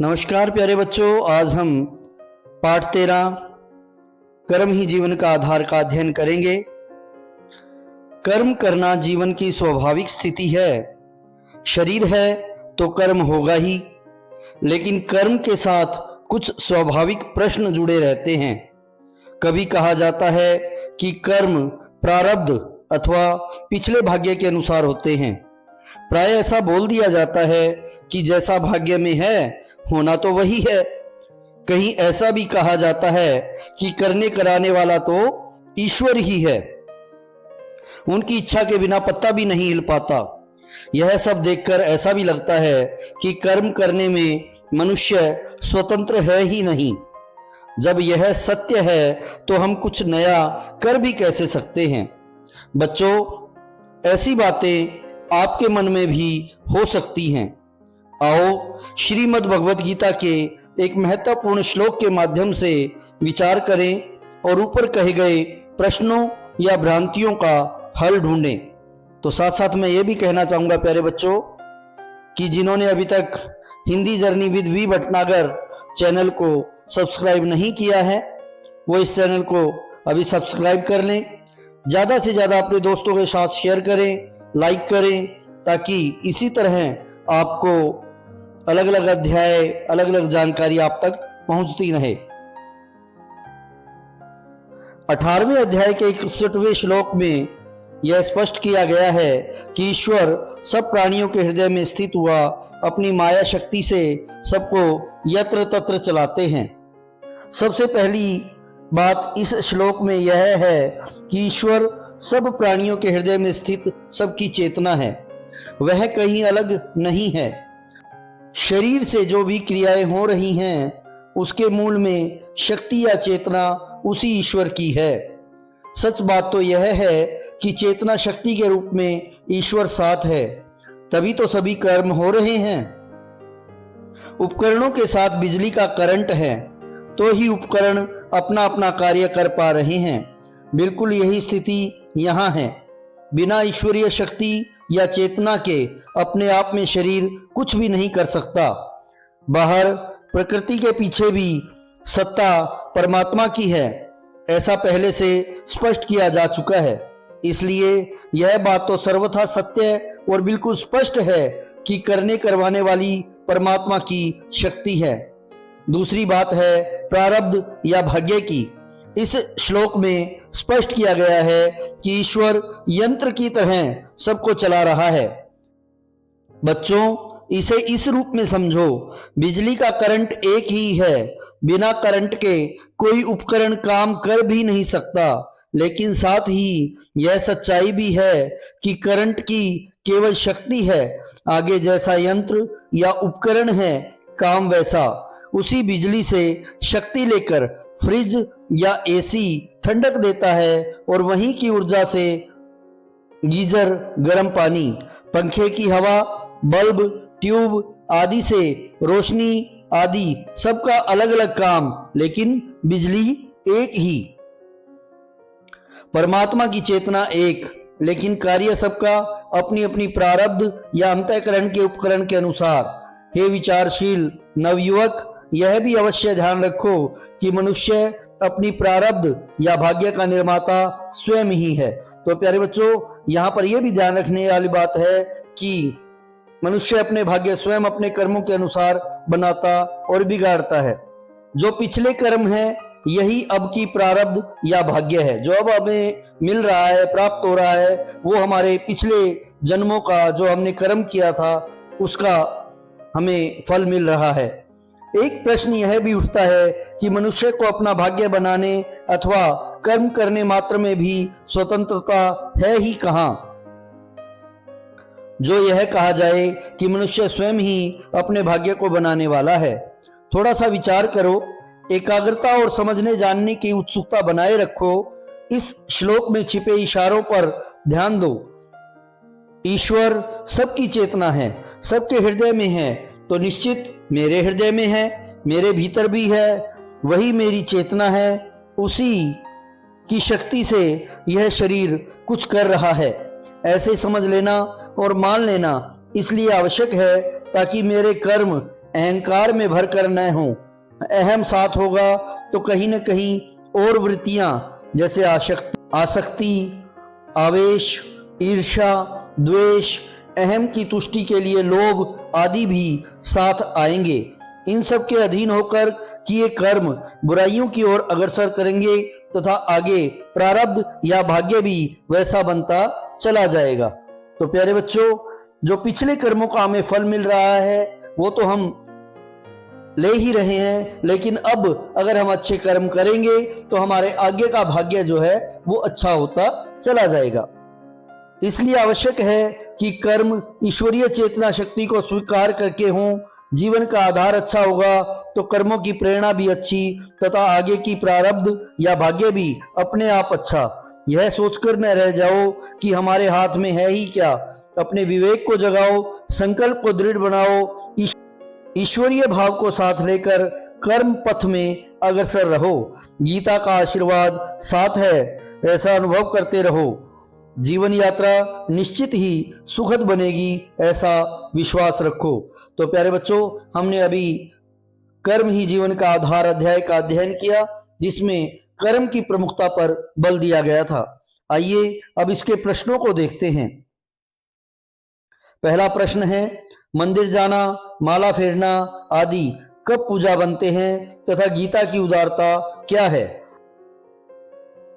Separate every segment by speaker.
Speaker 1: नमस्कार प्यारे बच्चों, आज हम पाठ 13 कर्म ही जीवन का आधार का अध्ययन करेंगे। कर्म करना जीवन की स्वाभाविक स्थिति है। शरीर है तो कर्म होगा ही, लेकिन कर्म के साथ कुछ स्वाभाविक प्रश्न जुड़े रहते हैं। कभी कहा जाता है कि कर्म प्रारब्ध अथवा पिछले भाग्य के अनुसार होते हैं। प्राय ऐसा बोल दिया जाता है कि जैसा भाग्य में है होना तो वही है। कहीं ऐसा भी कहा जाता है कि करने कराने वाला तो ईश्वर ही है, उनकी इच्छा के बिना पत्ता भी नहीं हिल पाता। यह सब देखकर ऐसा भी लगता है कि कर्म करने में मनुष्य स्वतंत्र है ही नहीं। जब यह सत्य है तो हम कुछ नया कर भी कैसे सकते हैं। बच्चों, ऐसी बातें आपके मन में भी हो सकती हैं। आओ श्रीमद् भगवत गीता के एक महत्वपूर्ण श्लोक के माध्यम से विचार करें और ऊपर कहे गए प्रश्नों या भ्रांतियों का हल ढूंढें। तो साथ साथ मैं ये भी कहना चाहूँगा प्यारे बच्चों कि जिन्होंने अभी तक Hindi journey with V Bhatnagar channel को सब्सक्राइब नहीं किया है वो इस चैनल को अभी सब्सक्राइब कर लें। ज़्यादा से ज़्यादा अपने दोस्तों के साथ शेयर करें, लाइक करें, ताकि इसी तरह आपको अलग अलग अध्याय, अलग अलग जानकारी आप तक पहुंचती रहे। 18वें अध्याय के 61वें श्लोक में यह स्पष्ट किया गया है कि ईश्वर सब प्राणियों के हृदय में स्थित हुआ अपनी माया शक्ति से सबको यत्र तत्र चलाते हैं। सबसे पहली बात इस श्लोक में यह है कि ईश्वर सब प्राणियों के हृदय में स्थित सबकी चेतना है, वह कहीं अलग नहीं है। शरीर से जो भी क्रियाएं हो रही हैं उसके मूल में शक्ति या चेतना उसी ईश्वर की है। सच बात तो यह है कि चेतना शक्ति के रूप में ईश्वर साथ है, तभी तो सभी कर्म हो रहे हैं। उपकरणों के साथ बिजली का करंट है तो ही उपकरण अपना अपना कार्य कर पा रहे हैं। बिल्कुल यही स्थिति यहाँ है। बिना ईश्वरीय शक्ति या चेतना के अपने आप में शरीर कुछ भी नहीं कर सकता। बाहर प्रकृति के पीछे भी सत्ता परमात्मा की है, ऐसा पहले से स्पष्ट किया जा चुका है। इसलिए यह बात तो सर्वथा सत्य और बिल्कुल स्पष्ट है कि करने करवाने वाली परमात्मा की शक्ति है। दूसरी बात है प्रारब्ध या भाग्य की। इस श्लोक में स्पष्ट किया गया है कि ईश्वर यंत्र की तरह सबको चला रहा है। बच्चों, इसे इस रूप में समझो, बिजली का करंट एक ही है। बिना करंट के कोई उपकरण काम कर भी नहीं सकता। लेकिन साथ ही यह सच्चाई भी है कि करंट की केवल शक्ति है, आगे जैसा यंत्र या उपकरण है काम वैसा। उसी बिजली से शक्ति लेकर फ्रिज या एसी ठंडक देता है और वहीं की ऊर्जा से गीजर गर्म पानी, पंखे की हवा, बल्ब, ट्यूब आदि से रोशनी आदि सबका अलग अलग काम, लेकिन बिजली एक ही। परमात्मा की चेतना एक, लेकिन कार्य सबका अपनी अपनी प्रारब्ध या अंतःकरण के उपकरण के अनुसार। हे विचारशील नवयुवक, यह भी अवश्य ध्यान रखो कि मनुष्य अपनी प्रारब्ध या भाग्य का निर्माता स्वयं ही है। तो प्यारे बच्चों, यहाँ पर यह भी ध्यान रखने वाली बात है कि मनुष्य अपने भाग्य स्वयं अपने कर्मों के अनुसार बनाता और बिगाड़ता है। जो पिछले कर्म है यही अब की प्रारब्ध या भाग्य है। जो अब हमें मिल रहा है, प्राप्त हो रहा है, वो हमारे पिछले जन्मों का जो हमने कर्म किया था उसका हमें फल मिल रहा है। एक प्रश्न यह भी उठता है कि मनुष्य को अपना भाग्य बनाने अथवा कर्म करने मात्र में भी स्वतंत्रता है ही कहाँ। जो यह कहा जाए कि मनुष्य स्वयं ही अपने भाग्य को बनाने वाला है। थोड़ा सा विचार करो, एकाग्रता और समझने जानने की उत्सुकता बनाए रखो। इस श्लोक में छिपे इशारों पर ध्यान दो। ईश्वर सबकी चेतना है, सबके हृदय में है, तो निश्चित मेरे हृदय में है, मेरे भीतर भी है, वही मेरी चेतना है। उसी की शक्ति से यह शरीर कुछ कर रहा है, ऐसे समझ लेना और मान लेना इसलिए आवश्यक है ताकि मेरे कर्म अहंकार में भर कर न हो। अहम साथ होगा तो कहीं न कहीं और वृत्तियां जैसे आसक्ति, आवेश, ईर्ष्या, द्वेष, अहम की तुष्टि के लिए लोभ आदि भी साथ आएंगे। इन सब के अधीन होकर किए कर्म बुराइयों की ओर अग्रसर करेंगे तथा आगे प्रारब्ध या भाग्य भी वैसा बनता चला जाएगा। तो प्यारे बच्चों, जो पिछले कर्मों का हमें फल मिल रहा है वो तो हम ले ही रहे हैं, लेकिन अब अगर हम अच्छे कर्म करेंगे तो हमारे आगे का भाग्य जो है वो अच्छा होता चला जाएगा। इसलिए आवश्यक है कि कर्म ईश्वरीय चेतना शक्ति को स्वीकार करके हों। जीवन का आधार अच्छा होगा तो कर्मों की प्रेरणा भी अच्छी तथा आगे की प्रारब्ध या भाग्य भी अपने आप अच्छा। यह सोचकर न रह जाओ कि हमारे हाथ में है ही क्या। अपने विवेक को जगाओ, संकल्प को दृढ़ बनाओ, ईश्वरीय भाव को साथ लेकर कर्म पथ में अग्रसर रहो। गीता का आशीर्वाद साथ है, ऐसा अनुभव करते रहो। जीवन यात्रा निश्चित ही सुखद बनेगी, ऐसा विश्वास रखो। तो प्यारे बच्चों, हमने अभी कर्म ही जीवन का आधार अध्याय का अध्ययन किया, जिसमें कर्म की प्रमुखता पर बल दिया गया था। आइए अब इसके प्रश्नों को देखते हैं। पहला प्रश्न है, मंदिर जाना, माला फेरना आदि कब पूजा बनते हैं तथा गीता की उदारता क्या है?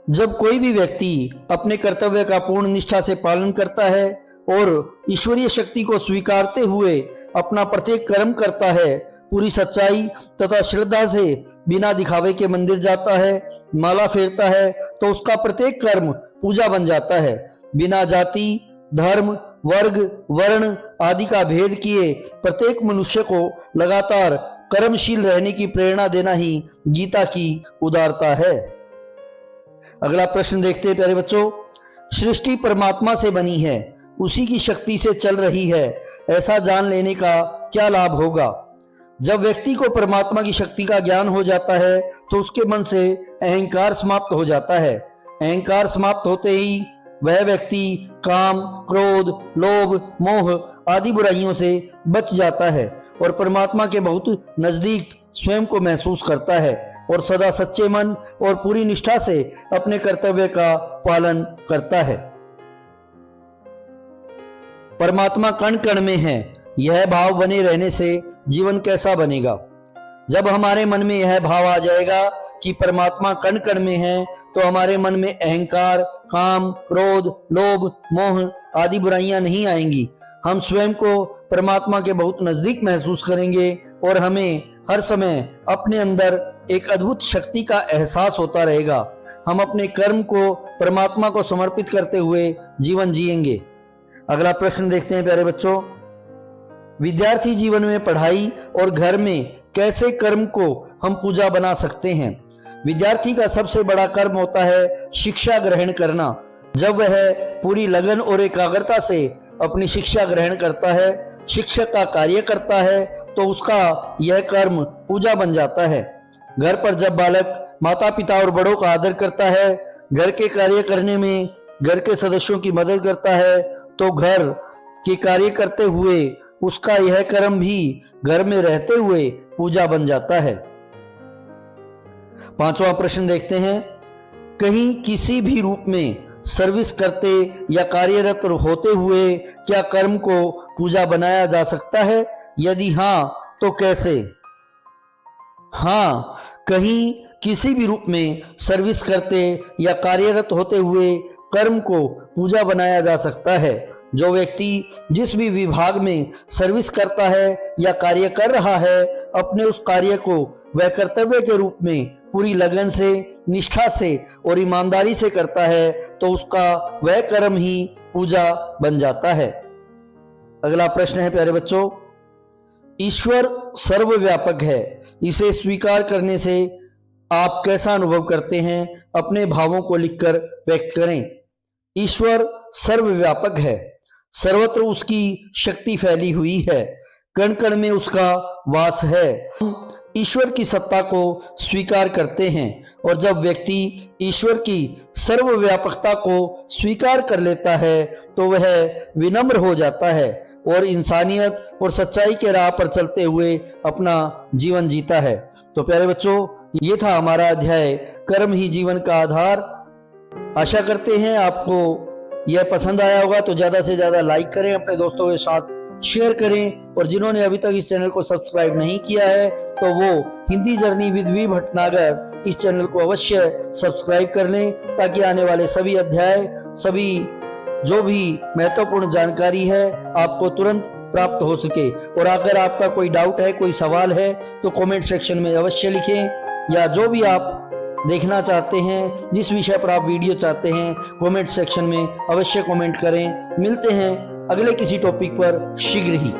Speaker 1: जब कोई भी व्यक्ति अपने कर्तव्य का पूर्ण निष्ठा से पालन करता है और ईश्वरीय शक्ति को स्वीकारते हुए अपना प्रत्येक कर्म करता है, पूरी सच्चाई तथा श्रद्धा से बिना दिखावे के मंदिर जाता है, माला फेरता है, तो उसका प्रत्येक कर्म पूजा बन जाता है। बिना जाति, धर्म, वर्ग, वर्ण आदि का भेद किए प्रत्येक मनुष्य को लगातार कर्मशील रहने की प्रेरणा देना ही गीता की उदारता है। अगला प्रश्न देखते हैं प्यारे बच्चों। सृष्टि परमात्मा से बनी है, उसी की शक्ति से चल रही है, ऐसा जान लेने का क्या लाभ होगा? जब व्यक्ति को परमात्मा की शक्ति का ज्ञान हो जाता है तो उसके मन से अहंकार समाप्त हो जाता है। अहंकार समाप्त होते ही वह व्यक्ति काम, क्रोध, लोभ, मोह आदि बुराइयों से बच जाता है और परमात्मा के बहुत नजदीक स्वयं को महसूस करता है और सदा सच्चे मन और पूरी निष्ठा से अपने कर्तव्य का पालन करता है। परमात्मा कण कण में है, यह भाव बने रहने से जीवन कैसा बनेगा? जब हमारे मन में यह भाव आ जाएगा कि परमात्मा कण कण में है तो हमारे मन में अहंकार, काम, क्रोध, लोभ, मोह आदि बुराइयां नहीं आएंगी। हम स्वयं को परमात्मा के बहुत नजदीक महसूस करेंगे और हमें हर समय अपने अंदर एक अद्भुत शक्ति का एहसास होता रहेगा। हम अपने कर्म को परमात्मा को समर्पित करते हुए जीवन जिएंगे। अगला प्रश्न देखते हैं प्यारे बच्चों। विद्यार्थी जीवन में पढ़ाई और घर में कैसे कर्म को हम पूजा बना सकते हैं? विद्यार्थी का सबसे बड़ा कर्म होता है शिक्षा ग्रहण करना। जब वह पूरी लगन और एकाग्रता से अपनी शिक्षा ग्रहण करता है, शिक्षक का कार्य करता है, तो उसका यह कर्म पूजा बन जाता है। घर पर जब बालक माता पिता और बड़ों का आदर करता है, घर के कार्य करने में घर के सदस्यों की मदद करता है, तो घर के कार्य करते हुए उसका यह कर्म भी घर में रहते हुए पूजा बन जाता है। पांचवा प्रश्न देखते हैं। कहीं किसी भी रूप में सर्विस करते या कार्यरत होते हुए क्या कर्म को पूजा बनाया जा सकता है? यदि हाँ तो कैसे? हाँ, कहीं किसी भी रूप में सर्विस करते या कार्यरत होते हुए कर्म को पूजा बनाया जा सकता है। जो व्यक्ति जिस भी विभाग में सर्विस करता है या कार्य कर रहा है, अपने उस कार्य को वह कर्तव्य के रूप में पूरी लगन से, निष्ठा से और ईमानदारी से करता है, तो उसका वह कर्म ही पूजा बन जाता है। अगला प्रश्न है प्यारे बच्चों। ईश्वर सर्वव्यापक है, इसे स्वीकार करने से आप कैसा अनुभव करते हैं? अपने भावों को लिखकर व्यक्त करें। ईश्वर सर्वव्यापक है, सर्वत्र उसकी शक्ति फैली हुई है, कण कण में उसका वास है। ईश्वर की सत्ता को स्वीकार करते हैं और जब व्यक्ति ईश्वर की सर्वव्यापकता को स्वीकार कर लेता है तो वह विनम्र हो जाता है और इंसानियत और सच्चाई के राह पर चलते हुए अपना जीवन जीता है। तो प्यारे बच्चों, ये था हमारा अध्याय कर्म ही जीवन का आधार। आशा करते हैं आपको यह पसंद आया होगा, तो ज़्यादा से ज़्यादा लाइक करें, अपने दोस्तों के साथ शेयर करें, और जिन्होंने अभी तक इस चैनल को सब्सक्राइब नहीं किया है तो वो Hindi journey with V Bhatnagar इस चैनल को अवश्य सब्सक्राइब कर लें, ताकि आने वाले सभी अध्याय, सभी जो भी महत्वपूर्ण जानकारी है आपको तुरंत प्राप्त हो सके। और अगर आपका कोई डाउट है, कोई सवाल है, तो कमेंट सेक्शन में अवश्य लिखें, या जो भी आप देखना चाहते हैं, जिस विषय पर आप वीडियो चाहते हैं, कमेंट सेक्शन में अवश्य कमेंट करें। मिलते हैं अगले किसी टॉपिक पर शीघ्र ही।